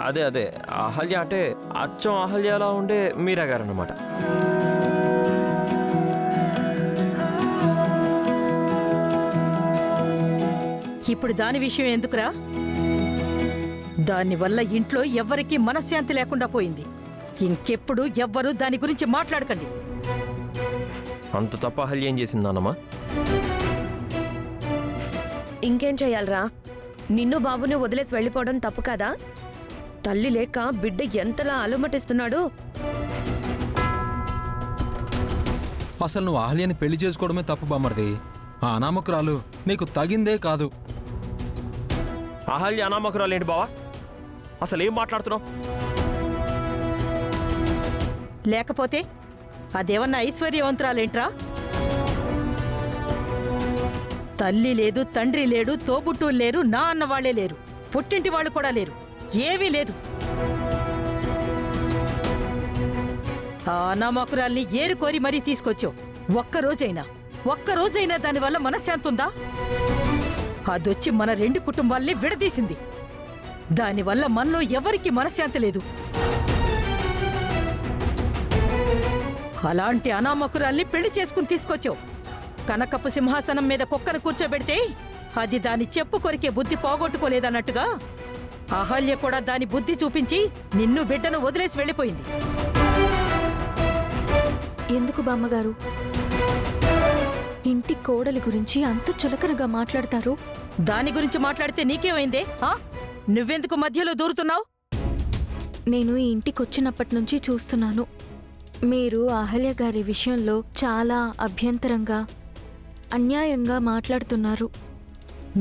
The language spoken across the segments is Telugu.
అదే అదే అహల్య అంటే అచ్చం అహల్యలా ఉండే మీరా గారు అన్నమాట. ఇప్పుడు దాని విషయం ఎందుకురా? దానివల్ల ఇంట్లో ఎవ్వరికీ మనశ్శాంతి లేకుండా పోయింది. ఇంకెప్పుడు ఎవ్వరూ దాని గురించి మాట్లాడకండి. అంత తప్ప అహల్య ఏం చేసింది నాన్నమ్మ? ఇంకేం చెయ్యాలరా? నిన్ను బాబుని వదిలేసి వెళ్ళిపోవడం తప్పు కదా? తల్లి లేక బిడ్డ ఎంతలా అలుమటిస్తున్నాడు. అసలు నువ్వు అహల్యని పెళ్లి చేసుకోవడమే తప్పు బామ్మర్ది. ఆ అనామకురాలు నీకు తగిందే కాదు. అహల్య అనామకురాలు ఏంటి బావా? అసలు ఏం మాట్లాడుతున్నావు? లేకపోతే అదేమన్నా ఐశ్వర్యవంతురాలేంట్రా? తల్లి లేదు, తండ్రి లేడు, తోబుట్టూలు లేరు, నా అన్నవాళ్లే లేరు, పుట్టింటి వాళ్ళు కూడా లేరు, ఏవీ లేదు. ఆ అనామకురాల్ని ఏరుకోరి మరీ తీసుకొచ్చావు. ఒక్కరోజైనా దానివల్ల మనశ్శాంతి ఉందా? అదొచ్చి మన 2 కుటుంబాల్ని విడదీసింది. దానివల్ల మనలో ఎవరికీ మనశ్శాంతి లేదు. అలాంటి అనామకురాల్ని పెళ్లి చేసుకుని తీసుకొచ్చావు. కనకపు సింహాసనం మీద కుక్కను కూర్చోబెడితే అది దాని చెప్పు కొరికే బుద్ధి పోగొట్టుకోలేదన్నట్టుగా అహల్య కూడా దాని బుద్ధి చూపించి నిన్ను బిడ్డను వదిలేసి వెళ్ళిపోయింది. ఎందుకు బామ్మగారు ఇంటి కోడలి గురించి అంత చులకనగా మాట్లాడతారు? దాని గురించి మాట్లాడితే నీకేమైందే? నువ్వెందుకు మధ్యలో దూరుతున్నావు? నేను ఈ ఇంటికొచ్చినప్పటి నుంచి చూస్తున్నాను. మీరు అహల్య గారి విషయంలో చాలా అభ్యంతరంగా, అన్యాయంగా మాట్లాడుతున్నారు.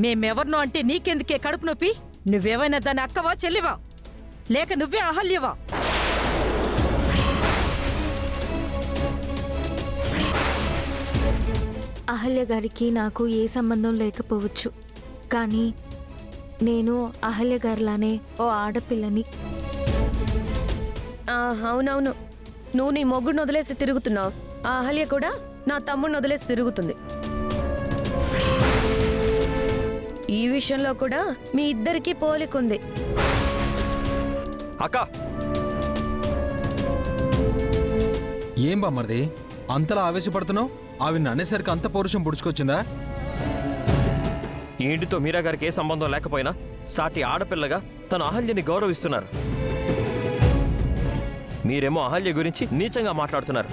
మేమెవర్నో అంటే నీకెందుకే కడుపు నొప్పి? నువ్వేమైనా దాని అక్కవా, చెల్లివా, లేక నువ్వే అహల్యవా? అహల్య గారికి నాకు ఏ సంబంధం లేకపోవచ్చు, కానీ నేను అహల్య గారిలానే ఓ ఆడపిల్లని. అవునవును, నువ్వు నీ మొగుడిని వదిలేసి తిరుగుతున్నావు. ఆ అహల్య కూడా నా తమ్ముడిని వదిలేసి తిరుగుతుంది. ఈ విషయంలో కూడా మీ ఇద్దరికీ పోలికుంది. అక్క ఏం బామ్మర్ది అంతలా ఆవేశపడుతున్నావు? ఆవిడ అనేసరికి అంత పౌరుషం పుడుచుకొచ్చిందా? ఈ ఇంటితో మీరా గారికి ఏ సంబంధం లేకపోయినా సాటి ఆడపిల్లగా తను అహల్యని గౌరవిస్తున్నారు. మీరేమో అహల్య గురించి నీచంగా మాట్లాడుతున్నారు.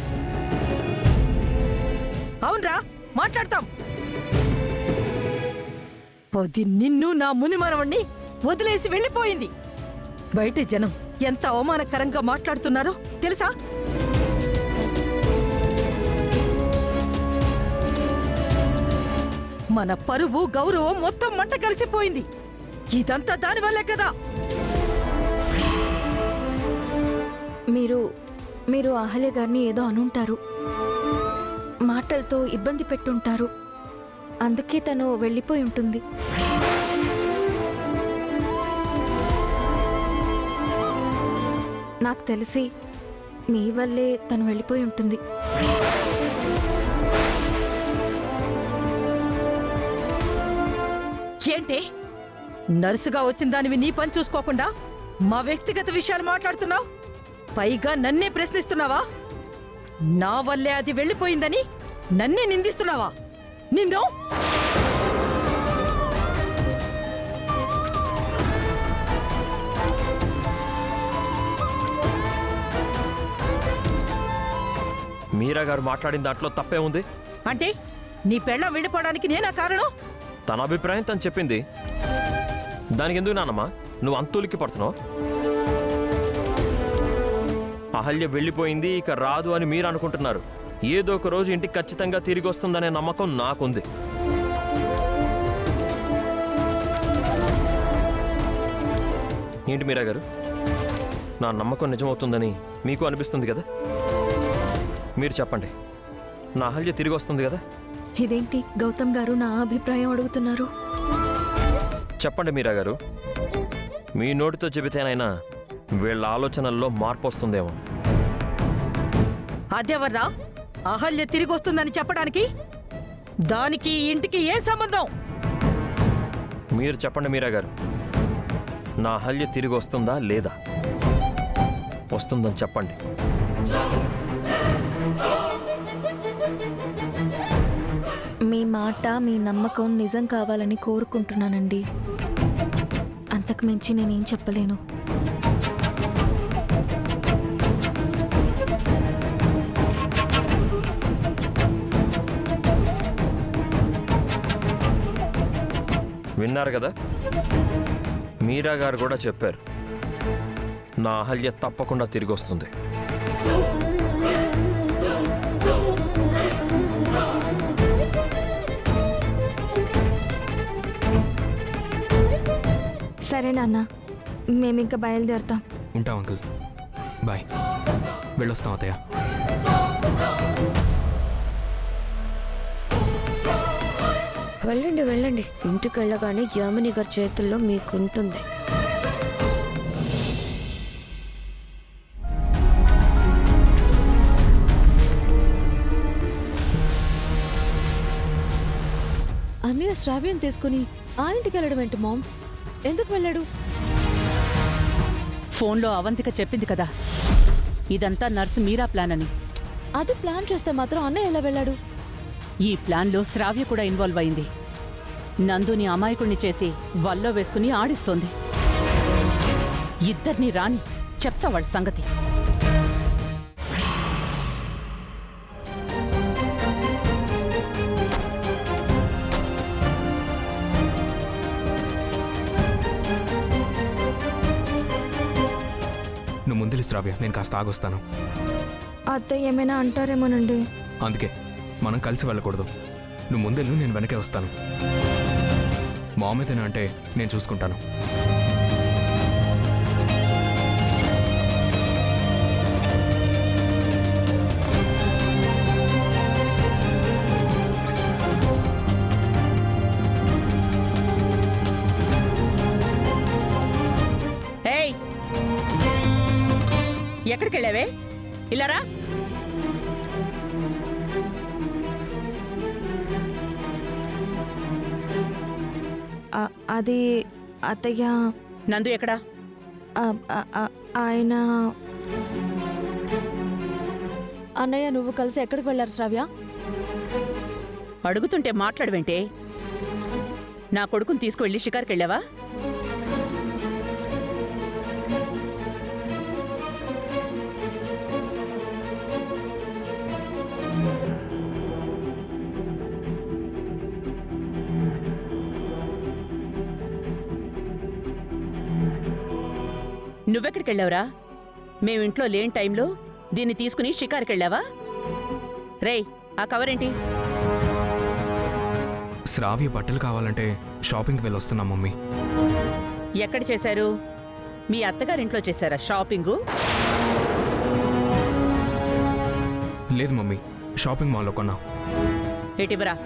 అవునరా, మాట్లాడతాం. అది నిన్ను నా మునిమనవణ్ణి వదిలేసి వెళ్ళిపోయింది. బయట జనం ఎంత అవమానకరంగా మాట్లాడుతున్నారో తెలుసా? మన పరువు, గౌరవం మొత్తం మంట కలిసిపోయింది. ఇదంతా దానివల్లే కదా. మీరు అహల్య గారిని ఏదో అనుంటారు, మాటలతో ఇబ్బంది పెట్టుంటారు. అందుకే తను వెళ్ళిపోయి ఉంటుంది. నాకు తెలిసి మీ వల్లే తను వెళ్ళిపోయి ఉంటుంది. ఏంటి నర్సుగా వచ్చిన దానివి నీ పని చూసుకోకుండా మా వ్యక్తిగత విషయాలు మాట్లాడుతున్నావు? పైగా నన్నే ప్రశ్నిస్తున్నావా? నా వల్లే అది వెళ్ళిపోయిందని నన్నే నిందిస్తున్నావా? నిన్ను మీరా గారు మాట్లాడిన దాంట్లో తప్పే ఉంది. అంటే నీ పెళ్ళం వెళ్ళిపోవడానికి నేనా కారణం? తన అభిప్రాయం తను చెప్పింది. దానికి ఎందుకు నాన్నమ్మా నువ్వు అంతులికి పడుతున్నావు? అహల్య వెళ్ళిపోయింది, ఇక రాదు అని మీరు అనుకుంటున్నారు. ఏదో ఒక రోజు ఇంటికి ఖచ్చితంగా తిరిగి వస్తుందనే నమ్మకం నాకుంది. ఏంటి మీరా గారు, నా నమ్మకం నిజమవుతుందని మీకు అనిపిస్తుంది కదా? మీరు చెప్పండి, నా అహల్య తిరిగి వస్తుంది కదా? ఇదేంటి గౌతమ్ గారు నా అభిప్రాయం అడుగుతున్నారు? చెప్పండి మీరా గారు, మీ నోటితో చెబితేనైనా వీళ్ళ ఆలోచనల్లో మార్పు వస్తుందేమో. అదెవర్రా అహల్య తిరిగి వస్తుందని చెప్పడానికి? దానికి ఇంటికి ఏం సంబంధం? మీరు చెప్పండి మీరా గారు, నా అహల్య తిరిగి వస్తుందా లేదా? వస్తుందని చెప్పండి. మీ మాట, మీ నమ్మకం నిజం కావాలని కోరుకుంటున్నానండి. అంతకు మించి నేనేం చెప్పలేను. విన్నారు కదా, మీరా గారు కూడా చెప్పారు, నా అహల్య తప్పకుండా తిరిగి వస్తుంది. సరే నాన్న, మేమింక బయలుదేరుతాం. ఉంటాం అంకుల్. బాయ్. వెళ్ళొస్తాం అత్తయ్య. వెళ్ళండి వెళ్ళండి, ఇంటికి వెళ్ళగానే యామిని గారి చేతుల్లో మీకుంటుంది. అన్నయ్య శ్రావ్యం తీసుకుని ఆ ఇంటికి వెళ్ళడం ఏంటి మామ్? ఎందుకు వెళ్ళాడు? ఫోన్లో అవంతిక చెప్పింది కదా, ఇదంతా నర్సు మీరా ప్లాన్ అని. అది ప్లాన్ చేస్తే మాత్రం అన్నయ్య ఎలా వెళ్ళాడు? ఈ ప్లాన్లో శ్రావ్య కూడా ఇన్వాల్వ్ అయింది. నందుని అమాయకుణ్ణి చేసి వల్లో వేసుకుని ఆడిస్తోంది. ఇద్దరిని రాని చెప్తా వాళ్ళ సంగతి. నువ్వు ముందులు శ్రావ్య, నేను కాస్త ఆగొస్తాను. అత్తయ్య ఏమైనా అంటారేమోనండి. అందుకే మనం కలిసి వెళ్ళకూడదు. నువ్వు ముందెళ్ళు, నేను వెనకే వస్తాను. మామయ్యతేనా అంటే నేను చూసుకుంటాను. ఏయ్, ఎక్కడికి వెళ్ళావే? ఇలారా. అది అత్తయ్య, నందు ఎక్కడా? ఆయన అన్నయ్య నువ్వు కలిసి ఎక్కడికి వెళ్ళారు శ్రావ్య? అడుగుతుంటే మాట్లాడవేంటే? నా కొడుకుని తీసుకువెళ్ళి షికార్కి వెళ్ళావా? నువ్వెక్కడికి వెళ్ళావురా? మేమింట్లో లేని టైంలో దీన్ని తీసుకుని షికార్కి వెళ్ళావా? రేయ్, ఆ కవరేంటి? శ్రావ్య బట్టలు కావాలంటే షాపింగ్కి వెళ్ళొస్తున్నాం మమ్మీ. ఎక్కడ చేశారు? మీ అత్తగారింట్లో చేశారా షాపింగు? లేదు మమ్మీ, షాపింగ్ మాల్లో కొన్నాం. ఎటివరా?